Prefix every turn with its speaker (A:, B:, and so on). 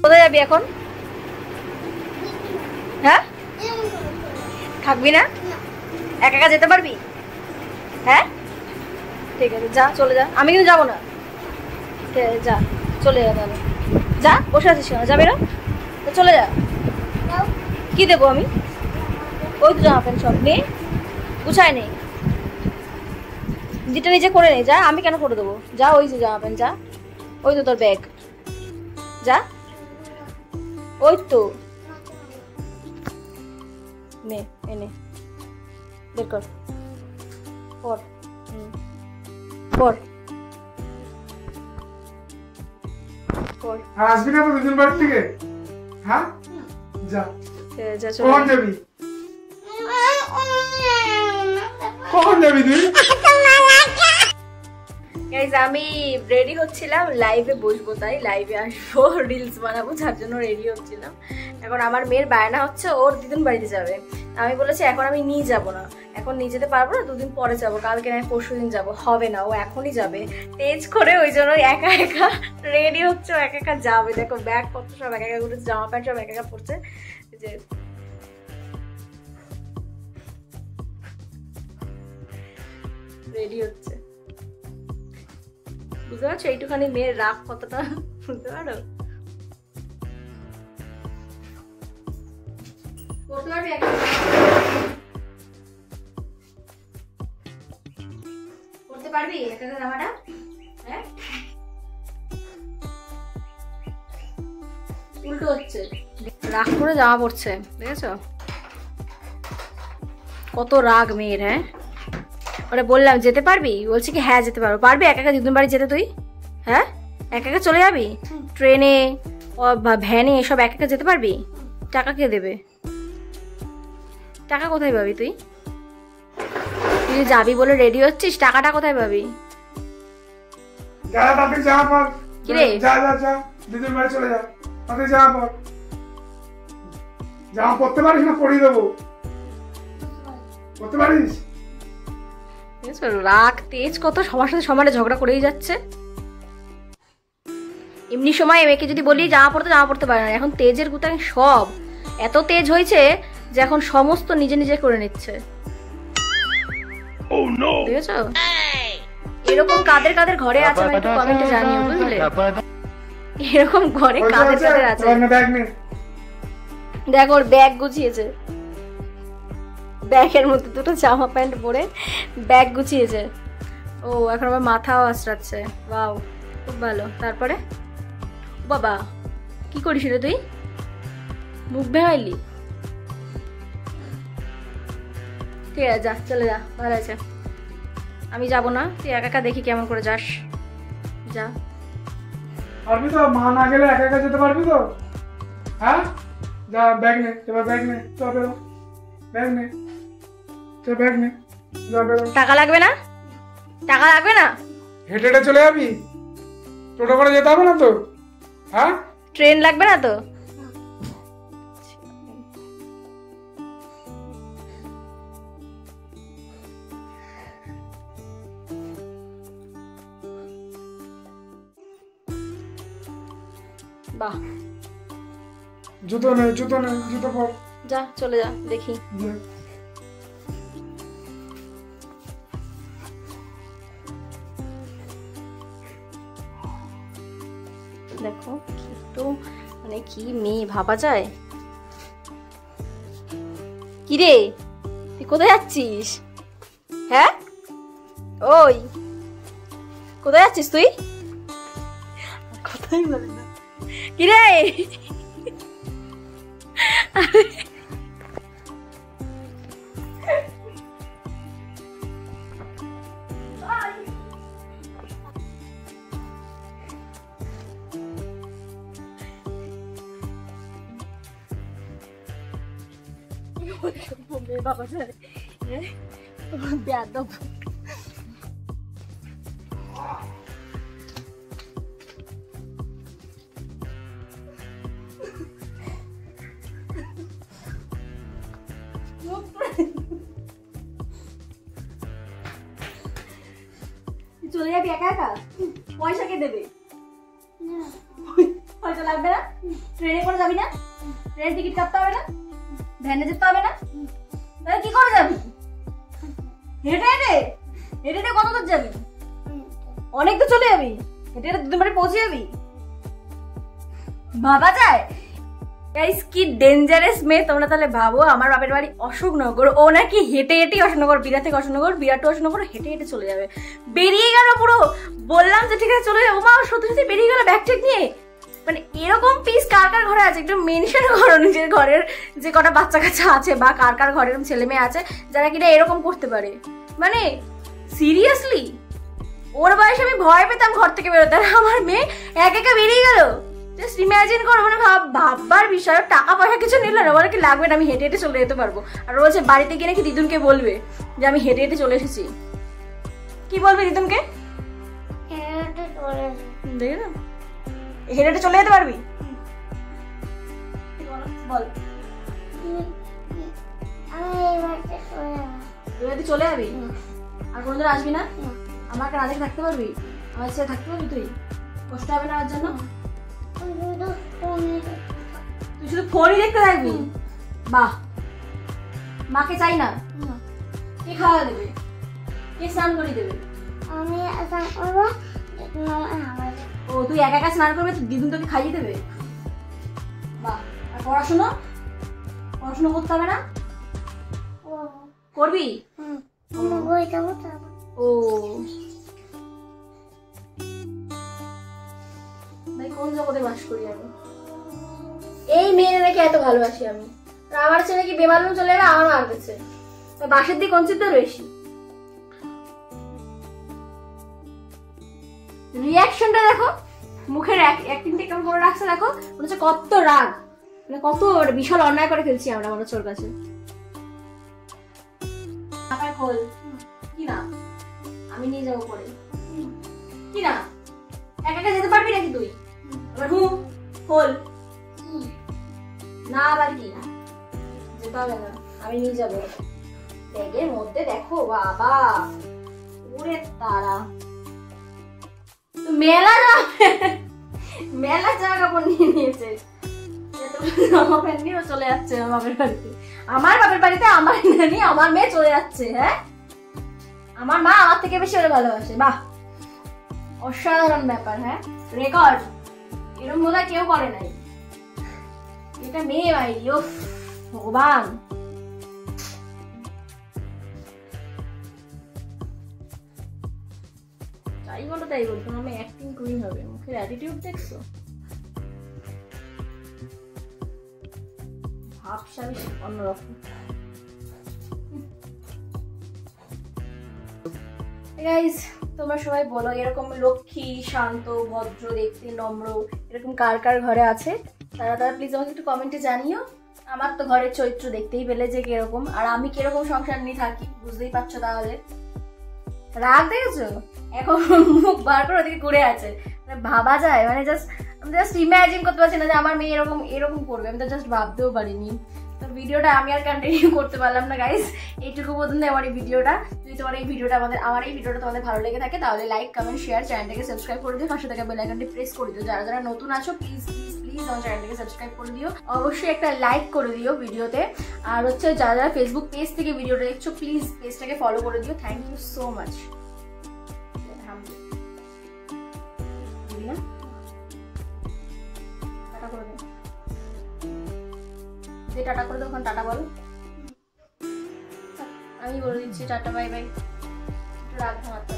A: কোথায় যাবি এখন? হ্যাঁ, থাকবি না? একা একা যেতে পারবি? হ্যাঁ ঠিক আছে, যা, চলে যা। আমি কিন্তু যাবো না। যা, চলে যা তাহলে। যা, বসে আছিস কেন? যাবি না? চলে যা। কি দেবো আমি? ওই তো জামা প্যান্ট সব নেই, গুছায় নেই, যেটা নিজে করে নেই। যা, আমি কেন করে দেবো? যা, ওই যে জামা প্যান্ট, যা, ওই তো তোর ব্যাগ, যা, ওই তো নে, এনে বের কর, পর, পর, পর।
B: আসবি না তো দুদিন বাড়ি থেকে? হ্যাঁ, যা।
A: যা,
B: কখন যাবি? কখন যাবি তুই?
A: গাইজ, আমি রেডি হচ্ছিলাম, লাইভে বসবো, তাই লাইভে আসবো, রিলস বানাবো, যার জন্য রেডি হচ্ছিলাম। এখন আমার মেয়ের বায়না হচ্ছে ওর দিদুন বাড়িতে যাবে। আমি বলেছি এখন আমি নিয়ে যাব না, এখন নিয়ে যেতে পারবো না, দুদিন পরে যাবো, কালকে না পরশু দিন যাবো। হবে না, ও এখনই যাবে তেজ করে, ওই জন্য একা একা রেডি হচ্ছে, ও একা একা যাবে। দেখো ব্যাগ পত্র সব একা একা করেছে, জামা প্যান্ট সব একা একা পড়ছে, যে রেডি হচ্ছে। বুঝতে পারছো এইটুখানি মেয়ের রাগ কতটা? বুঝতে পারো? করতে পারবি? করতে পারবি একটা জামাটা? হ্যাঁ, উল্টো হচ্ছে, রাগ করে জামা পড়ছে, দেখেছো কত রাগ মেয়ের। হ্যাঁ, ওরা বললাম যেতে পারবি, বলছে কি হ্যাঁ যেতে পারবো। পারবি একা একা দিদুন বাড়ি যেতে তুই? হ্যাঁ, একা একা চলে যাবি? ট্রেনে বা ভ্যানে এসব একা একা যেতে পারবি? টাকা কে দেবে? টাকা কোথায় পাবি তুই? তুই যাবি বলে রেডি হচ্ছিস, টাকাটা কোথায় পাবি?
B: কিরে, যা যা যা, দিদুন বাড়ি চলে যা, তাতে জামা পর। জামা পরতে পারিস না? পরিয়ে দেবো। পরতে পারিস?
A: রাগ তেজ কত, সবার সাথে সমানে ঝগড়া করেই যাচ্ছে। এমনি সময় মেয়েকে যদি বলি জামা পড়তে পারে না। এখন তেজের গুতাং সব এত তেজ হয়েছে যে এখন সমস্ত নিজে নিজে করে নিচ্ছে। দেখেছো এরকম কাদের কাদের ঘরে আছে, আমি একটু কমেন্টে জানিও, বুঝলে? এরকম ঘরে কাদের কাদের আছে। দেখো ওর ব্যাগ গুছিয়েছে, ব্যাগের মধ্যে দুটো জামা প্যান্ট পরে ব্যাগ গুছিয়েছে। ও এখন আবার মাথাও আশ্রাচ্ছে, বাও খুব ভালো। তারপরে বাবা কি করিস রে তুই? মুখ ভেঙাইলি? ঠিক আছে, যা, চলে যা, ভালো আছে। আমি যাব না, তুই একা একা দেখি কেমন করে যাস, যা।
B: পারবি তো? মা না গেলে একা একা যেতে পারবি তো? হ্যাঁ, যা, ব্যাগ নে, এবার ব্যাগ নে, চল বেরো, ব্যাগ নে, চল ব্যাগ নে, যা বেরো।
A: টাকা লাগবে না? টাকা লাগবে না?
B: হেঁটে হেঁটে চলে যাবি? টোটো করে যেতে হবে না তো? হ্যাঁ,
A: ট্রেন লাগবে না তো? বাহ,
B: জুতো নে, জুতো নে, জুতো পর,
A: যা, চলে যা, দেখি। দেখো একটু মানে কি মেয়ে ভাবা যায়। কি রে, তুই কোথায় যাচ্ছিস? হ্যাঁ, ওই কোথায় যাচ্ছিস তুই? কোথায় বলে না। কি রে, বাবা বেয়াদব। চলে যাবি একা একা? পয়সা কে দেবে? পয়সা লাগবে লাগবে না? ট্রেনে করে যাবি না? ট্রেনের টিকিট কাটতে হবে না? ভ্যানে যেতে হবে না? তাহলে কি করে যাবি? হেঁটে হেঁটে হেঁটে হেঁটে কত দূর যাবি? অনেক দূর চলে যাবি? হেঁটে হেঁটে দুদিন বাড়ি পৌঁছে যাবি? ভাবা যায়? গাইস কি ডেঞ্জারাস মেয়ে তোমরা তাহলে ভাবো। আমার বাপের বাড়ি অশোকনগর, ও নাকি হেঁটে হেঁটেই অশোকনগর, বিরাট থেকে অশোকনগর, বিরাট টু অশোকনগর হেঁটে হেঁটে চলে যাবে। বেরিয়ে গেল পুরো, বললাম যে ঠিক আছে চলে যাবো, মা সত্যি সত্যি বেরিয়ে গেল ব্যাগ ট্যাগ নিয়ে। মানে এরকম পিস কার কার ঘরে আছে একটু মেনশন করো, নিজের ঘরের যে কটা বাচ্চা কাচ্চা আছে বা কার কার ঘরের ছেলে মেয়ে আছে যারা কিনা এরকম করতে পারে। মানে সিরিয়াসলি ওর বয়সে আমি ভয় পেতাম ঘর থেকে বেরোতে, আর আমার মেয়ে একা একা বেরিয়ে গেল। জাস্ট ইমাজিন করো, মানে ভাববার বিষয়। টাকা পয়সা কিছু নিল না, বলে কি লাগবে না, আমি হেঁটে হেঁটে চলে যেতে পারবো। আর বলছে বাড়িতে গিয়ে নাকি দিদুনকে বলবে যে আমি হেঁটে হেঁটে চলে এসেছি। কি বলবে দিদুনকে? দেখে না হেঁটে হেঁটে চলে যেতে পারবি? বল তুই চলে যাবি আর কোনোদিন আসবি না? আমাকে রাজে থাকতে পারবি? আমার সাথে থাকতে পারবি? তুই কষ্ট হবে না আমার জন্য? তুই শুধু ফোনই দেখতে থাকবি? বাহ, মাকে চাই না? কে খাওয়া দেবে? কে স্নান করে দেবে? ও তুই একা একা স্নান করবে, দিদুন তোকে খাইয়ে দেবে? বাহ। আর পড়াশোনা পড়াশোনা করতে হবে না? করবি? ও ভাই কোন জগতে বাস করি আমি? এই মেয়ে নাকি এত ভালোবাসি আমি, আর আমার ছেলে কি বেমালুম চলে যাবে আমার মার কাছে। বাসের দিকে কনসিডার বেশি। রিয়াকশনটা দেখো, মুখের অ্যাক্টিংটা কেমন করে রাখছে দেখো, মনে হচ্ছে কত রাগ, মানে কত বিশাল অন্যায় করে ফেলছি আমরা মনে হচ্ছে ওর কাছে। খোল। কি না? আমি নিয়ে যাবো পরে। কি না? একা একা যেতে পারবি নাকি তুই? এবার খোল না, আবার কি? যেতে হবে না, আমি নিয়ে যাবো। ব্যাগের মধ্যে দেখো বাবা, ওরে তারা, মেলা জামা কাপড় নিয়ে নিয়েছে। জামা প্যান্ট নিয়েও চলে যাচ্ছে আমার বাপের বাড়িতে। আমার বাপের বাড়িতে আমার নানি আমার মেয়ে চলে যাচ্ছে। হ্যাঁ, আমার মা আমার থেকে বেশি ওরে ভালোবাসে। বাহ, অসাধারণ ব্যাপার। হ্যাঁ, রেকর্ড এরকম বোধহয় কেউ করে নাই। এটা মেয়ে ভাই, ও ভগবান। তাই বলো তাই বলতো, আমি অ্যাক্টিং কুইন হবে। মুখের অ্যাটিটিউড দেখছো? ভাবসাবি অন্যরকম। গাইস তোমরা সবাই বলো এরকম লক্ষ্মী, শান্ত, ভদ্র, দেখতে নম্র এরকম কার কার ঘরে আছে? তারা প্লিজ আমাকে একটু কমেন্টে জানিও। আমার তো ঘরের চরিত্র দেখতেই পেলে যে কিরকম, আর আমি কিরকম সংসার নিয়ে থাকি বুঝতেই পারছো। তাহলে রাগ দেখেছো? এখন মুখ বার করে ওদিকে ঘুরে আছে। ভাবা যায়? মানে জাস্ট ইমাজিন করতে পারছি না যে আমার মেয়ে এরকম এরকম করবে। আমি তো জাস্ট ভাবতেও পারিনি। তো ভিডিওটা আমি আর কন্টিনিউ করতে পারলাম না গাইস, এইটুকু পর্যন্ত আমার এই ভিডিওটা। যদি তোমার এই ভিডিওটা আমার এই ভিডিওটা তোমাদের ভালো লেগে থাকে তাহলে লাইক, কমেন্ট, শেয়ার, চ্যানেলটাকে সাবস্ক্রাইব করে দিও, পাশে থাকা বেল আইকনটি প্রেস করে দিও। যারা যারা নতুন আছো প্লিজ প্লিজ প্লিজ আমার চ্যানেলটাকে সাবস্ক্রাইব করে দিও, অবশ্যই একটা লাইক করে দিও ভিডিওতে। আর হচ্ছে যারা যারা ফেসবুক পেজ থেকে ভিডিওটা দেখছো প্লিজ পেজটাকে ফলো করে দিও। Thank you so much. Tata করে দাও, টাটা বল। আমি বলে দিচ্ছি টাটা, বাই বাই। রাগ ভাঙাতে